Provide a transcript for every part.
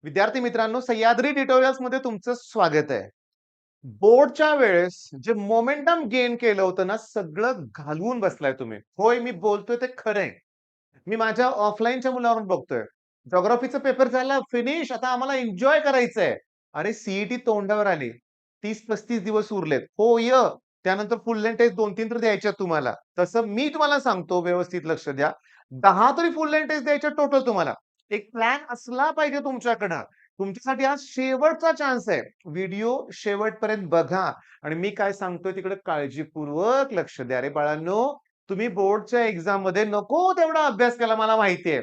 विद्यार्थी मित्रांनो, सह्याद्री ट्युटोरियल्स मध्ये तुमचं स्वागत आहे. बोर्डच्या वेळेस जे मोमेंटम गेन केलं होतं ना, सगळं घालवून बसलाय तुम्ही. होय, मी बोलतोय ते खरंय. मी माझ्या ऑफलाईनच्या मुलावरून बघतोय. जिओग्राफीचा पेपर झाला फिनिश. आता आम्हाला एन्जॉय करायचंय. अरे सीईटी तोंडावर आली. 30-35 दिवस उरलेत. होय. त्यानंतर फुल लेंथ टेस्ट 2-3 तर द्यायच्या तुम्हाला. तसं मी तुम्हाला सांगतो व्यवस्थित लक्ष द्या. 10 तरी फुल लेंथ टेस्ट द्यायच्या टोटल तुम्हाला. एक प्लॅन असला पाहिजे तुमच्याकडं. तुमच्यासाठी आज शेवटचा चान्स आहे. व्हिडिओ शेवटपर्यंत बघा आणि मी काय सांगतोय तिकडे काळजीपूर्वक लक्ष द्या. रे बाळांनो, तुम्ही बोर्डच्या एक्झाममध्ये नको तेवढा अभ्यास केला मला माहितीये.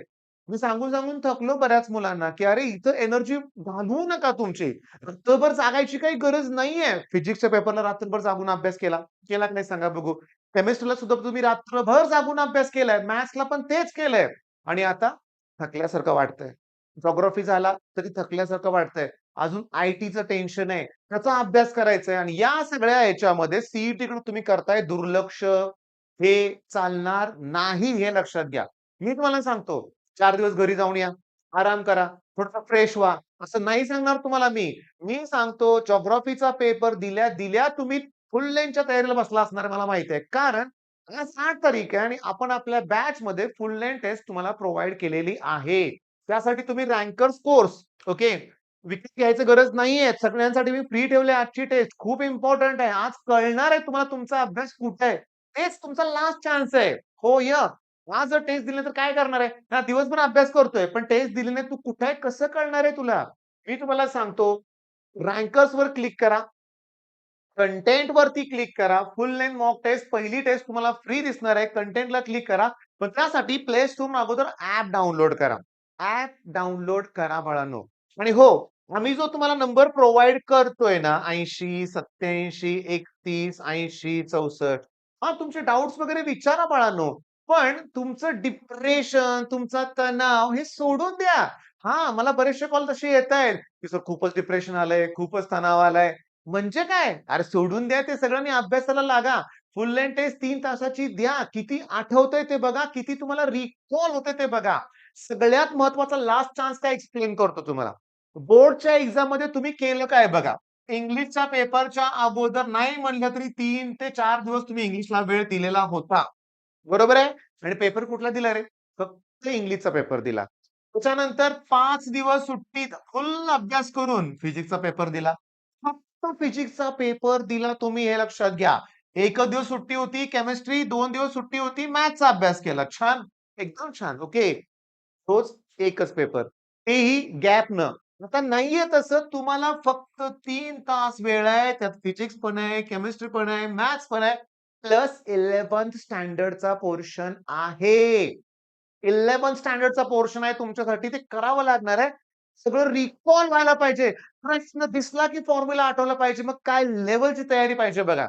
मी सांगून थकलो बऱ्याच मुलांना, की "अरे इथं एनर्जी घालवू नका तुमची. रात्रभर जागायची काही गरज नाहीये." फिजिक्सच्या पेपरला रात्रभर जागून अभ्यास केला. केला की नाही सांगा बघू? केमिस्ट्रीला सुद्धा तुम्ही रात्रभर जागून अभ्यास केलाय. मॅथ्सला पण तेच केलंय आणि आता थकल्यासारखं वाटतंय. जिओग्राफी झाला तरी थकल्यासारखं वाटतंय. अजून आय-टीचं टेन्शन आहे. त्याचा अभ्यास करायचा आहे आणि या सगळ्या ह्याच्यामध्ये सीईटीकडे तुम्ही करताय दुर्लक्ष. हे चालणार नाही हे लक्षात घ्या. मी तुम्हाला सांगतो 4 दिवस घरी जाऊन या. आराम करा. थोडंसं फ्रेश व्हा. असं नाही सांगणार तुम्हाला मी. मी सांगतो जिओग्राफीचा पेपर दिल्या तुम्ही फुल लेंथच्या तयारीला बसला असणार आहे मला माहिती आहे. कारण आज 8 तारीख आहे आणि आपण आपल्या बॅचमध्ये फुल लेंथ टेस्ट तुम्हाला प्रोव्हाईड केलेली आहे. त्यासाठी तुम्ही रँकर्स कोर्स ओके. विकत घ्यायची गरज नाहीये. सगळ्यांसाठी मी फ्री ठेवली आजची टेस्ट. खूप इम्पोर्टंट आहे. आज कळणार आहे तुम्हाला तुमचा अभ्यास कुठे आहे. तेच तुमचा लास्ट चान्स आहे. हो, आज जर टेस्ट दिली तर काय करणार आहे? हा दिवसभर अभ्यास करतोय, पण टेस्ट दिली नाही तू कुठे आहे कसं कळणार आहे तुला? मी तुम्हाला सांगतो रँकर्सवर क्लिक करा. कंटेंट वरती क्लिक करा. फुल लेंथ मॉक टेस्ट पहिली टेस्ट तुम्हाला फ्री दिसणार आहे. कंटेंटला क्लिक करा. पण त्यासाठी प्ले स्टोअरवरून अगोदर ॲप डाउनलोड करा. ॲप डाउनलोड करा बाळांनो. आणि हो, आम्ही जो तुम्हाला नंबर प्रोव्हाईड करतोय ना 80 87 31 80 64 हां, तुमचे डाउट्स वगैरे विचारा बाळांनो. पण तुमचं डिप्रेशन, तुमचा तणाव हे सोडून द्या. हां, मला बरेचसे कॉल तसे येतायत, की "सर खूपच डिप्रेशन आलंय, खूपच तणाव आलाय." म्हणजे काय? अरे सोडून द्या ते सगळं आणि अभ्यासाला लागा. फुल लेंथ टेस्ट 3 तासाची द्या. किती आठवतंय ते बघा. किती तुम्हाला रिकॉल होतंय ते बघा. सगळ्यात महत्त्वाचा लास्ट चान्स काय एक्सप्लेन करतो तुम्हाला. बोर्डच्या एक्झाममध्ये तुम्ही केलं काय बघा. इंग्लिशच्या पेपरच्या अगोदर नाही म्हणलं तरी 3 ते 4 दिवस तुम्ही इंग्लिशला वेळ दिलेला होता. बरोबर आहे? आणि पेपर कुठला दिला रे? फक्त इंग्लिशचा पेपर दिला. त्याच्यानंतर 5 दिवस सुट्टीत फुल अभ्यास करून फिजिक्सचा पेपर दिला. फक्त फिजिक्सचा पेपर दिला तुम्ही हे लक्षात घ्या. 1 दिवस सुट्टी होती केमिस्ट्री, 2 दिवस सुट्टी होती मॅथ्सचा अभ्यास केला. छान, एकदम छान. ओके. रोज एकच पेपर. तेही गॅपनं. आता नाहीये तसं तुम्हाला फक्त 3 तास वेळ आहे. त्यात फिजिक्स पण आहे, केमिस्ट्री पण आहे, मॅथ्स पण आहे. प्लस 11th स्टँडर्डचा पोर्शन आहे. 11th स्टँडर्डचा पोर्शन आहे तुमच्यासाठी ते करावं लागणार आहे. सगळं रिकॉल व्हायला पाहिजे. प्रश्न दिसला की फॉर्म्युला आठवला पाहिजे. मग काय लेव्हलची तयारी पाहिजे बघा.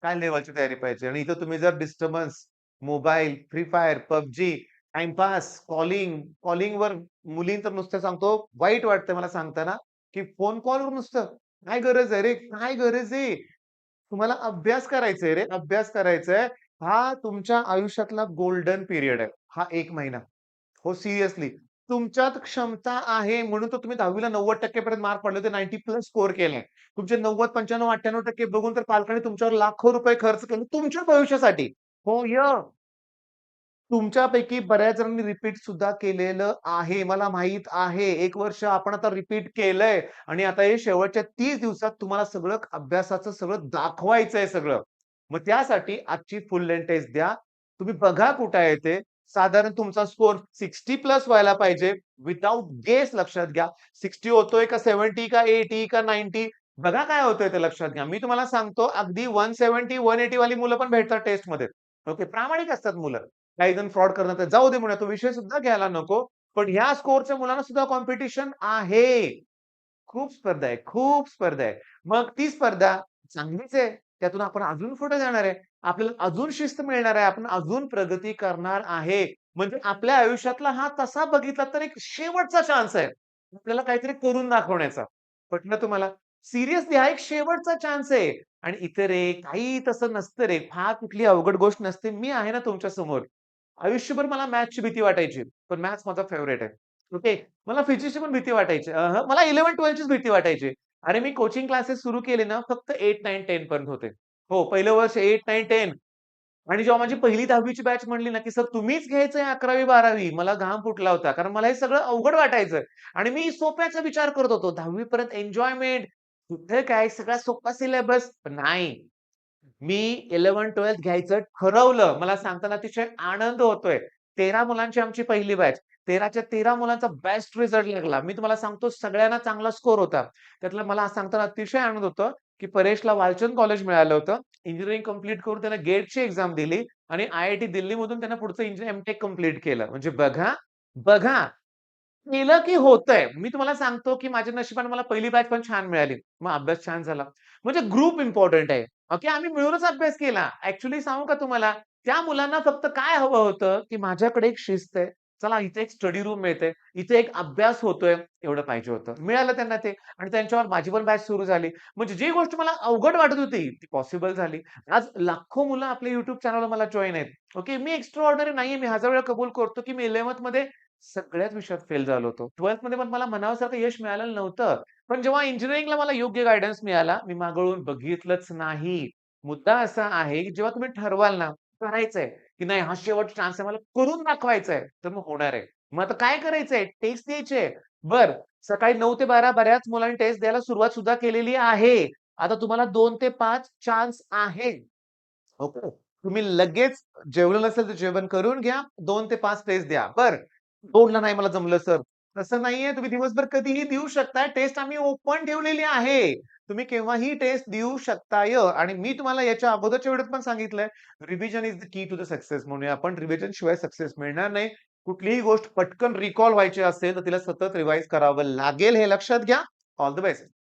काय लेव्हलची तयारी पाहिजे आणि इथं तुम्ही जर disturbance, mobile, free fire, PUBG, timepass, कॉलिंगवर मुली तर नुसतं सांगतो वाईट वाटतं मला सांगताना, की फोन कॉलवर नुसतं. काय गरज आहे रे? काय गरज आहे? तुम्हाला अभ्यास करायचा आहे रे, अभ्यास करायचा आहे. हा तुमच्या आयुष्यातला गोल्डन पिरियड आहे. हा 1 महिना. हो, सिरियसली. तुमच्यात क्षमता आहे म्हणून तर तुम्ही 10वी ला 90% पर्यंत मार्क पडले होते. 90 प्लस स्कोर केलाय. तुमचे 90, 95, 98% बघून तर पालकांनी तुमच्यावर लाखो रुपये खर्च केले तुमच्या भविष्यासाठी. हो, तुमच्यापैकी बऱ्याच जणांनी रिपीट सुद्धा केलेलं आहे. मला माहीत आहे. 1 वर्ष आपण आता रिपीट केलंय आणि आता हे शेवटच्या 30 दिवसात तुम्हाला सगळं अभ्यासाचं सगळं दाखवायचंय सगळं. मग त्यासाठी आजची फुल लेंथ टेस्ट द्या. तुम्ही बघा कुठे आहे ते. साधारण तुमचा स्कोर 60 प्लस व्हायला पाहिजे. विथआऊट गेस लक्षात घ्या. 60 होतोय का 70 का 80 का 90 बघा काय होतंय ते लक्षात घ्या. मी तुम्हाला सांगतो अगदी 170, 180 वाली मुलं पण भेटतात टेस्टमध्ये. ओके. प्रामाणिक असतात मुलं. काही जण फ्रॉड करणार तर जाऊ दे म्हणूया तो विषय सुद्धा घ्यायला नको. पण ह्या स्कोरच्या मुलांना सुद्धा कॉम्पिटिशन आहे. खूप स्पर्धा आहे, खूप स्पर्धा आहे. मग ती स्पर्धा चांगलीच आहे. त्यातून आपण अजून पुढे जाणार आहे. आपल्याला अजून शिस्त मिळणार आहे. आपण अजून प्रगती करणार आहे. म्हणजे आपल्या आयुष्यातला हा तसा बघितला तर एक शेवटचा चान्स आहे. आपल्याला काहीतरी करून दाखवण्याचा. पटलं तुम्हाला? सिरियसली हा एक शेवटचा चान्स आहे. आणि इथे रे काही तसं नसतं रे. फार कुठली अवघड गोष्ट नसते. मी आहे ना तुमच्या समोर. आयुष्यभर मला मॅथ्सची भीती वाटायची. पण मॅथ्स माझा फेव्हरेट आहे. ओके. मला फिजिक्सची पण भीती वाटायची. मला 11th-12th चीच भीती वाटायची. आणि मी कोचिंग क्लासेस सुरू केले ना, फक्त 8, 9, 10 पर्यंत होते. हो, पहिलं वर्ष 8, 9, 10 आणि जेव्हा माझी पहिली 10वी ची बॅच म्हणली ना, की "सर तुम्हीच घ्यायचंय 11वी-12वी." मला घाम फुटला होता. कारण मला हे सगळं अवघड वाटायचं आणि मी सोप्याचा विचार करत होतो. 10वी पर्यंत एन्जॉयमेंट, कुठे काय सगळा सोपा सिलेबस. नाही. मी 11th-12th घ्यायचं ठरवलं. मला सांगताना अतिशय आनंद होतोय. 13 मुलांची आमची पहिली बॅच. 13च्या 13 मुलांचा बेस्ट रिझल्ट लागला. मी तुम्हाला सांगतो सगळ्यांना चांगला स्कोर होता. त्यातला मला सांगताना अतिशय आनंद होतो, की परेशला वालचंद कॉलेज मिळालं होतं. इंजिनिअरिंग कंप्लीट करून त्याने गेटची एक्झाम दिली आणि आय-आय-टी दिल्लीमधून त्यानं पुढचं एम-टेक कंप्लीट केलं. म्हणजे बघा, बघा केलं की होतंय. मी तुम्हाला सांगतो, की माझ्या नशिबाने मला पहिली बॅच पण छान मिळाली. मग अभ्यास छान झाला. म्हणजे ग्रुप इम्पोर्टंट आहे. ओके, आम्ही मिळूनच अभ्यास केला. ॲक्चुअली सांगू का तुम्हाला, त्या मुलांना फक्त काय हवं होतं, की माझ्याकडे एक शिस्त आहे. चला इथे एक स्टडी रूम मिळते. इथे एक अभ्यास होतोय, एवढं पाहिजे होतं. मिळालं त्यांना ते आणि त्यांच्यावर माझी पण बॅच सुरू झाली. म्हणजे जी गोष्ट मला अवघड वाटत होती, ती पॉसिबल झाली. आज लाखो मुलं आपल्या YouTube चॅनलवर मला जॉइन आहेत. ओके, मी एक्स्ट्रा ऑर्डिनरी नाहीये. मी हजार वेळा कबूल करतो, की मी 11th मध्ये सगळ्याच विषयात फेल झालो होतो. 12th मध्ये पण मला म्हणावंसारखं यश मिळालेलं नव्हतं. पण जेव्हा इंजिनिअरिंगला मला योग्य गाईडन्स मिळाला, मी मागे वळून बघितलंच नाही. मुद्दा असा आहे, की जेव्हा तुम्ही ठरवाल ना, करायचंय, की नाही हा शेवटचा चान्स आहे, मला करून दाखवायचंय, तर मग होणार आहे. मग आता काय करायचंय? टेस्ट द्यायची बरं, सकाळी 9 ते 12 बऱ्याच मुलांनी टेस्ट द्यायला सुरुवात सुद्धा केलेली आहे. आता तुम्हाला 2 ते 5 चान्स आहे. ओके. तुम्ही लगेच जेवलं नसेल तर जेवण करून घ्या. 2 ते 5 टेस्ट द्या. बरं. 2ला नाही मला जमलं सर. तसं नाहीये. तुम्ही दिवसभर कधीही देऊ शकता. टेस्ट आम्ही ओपन ठेवलेली आहे. तुम्ही केव्हाही टेस्ट देऊ शकताय आणि मी तुम्हाला याच्या अगोदरच्या व्हिडिओत पण सांगितलंय, revision is the key to the success म्हणूया आपण. रिव्हिजन शिवाय सक्सेस मिळणार नाही. कुठलीही गोष्ट पटकन रिकॉल व्हायची असेल, तर तिला सतत रिवाईज करावं लागेल. हे लक्षात घ्या. All the best.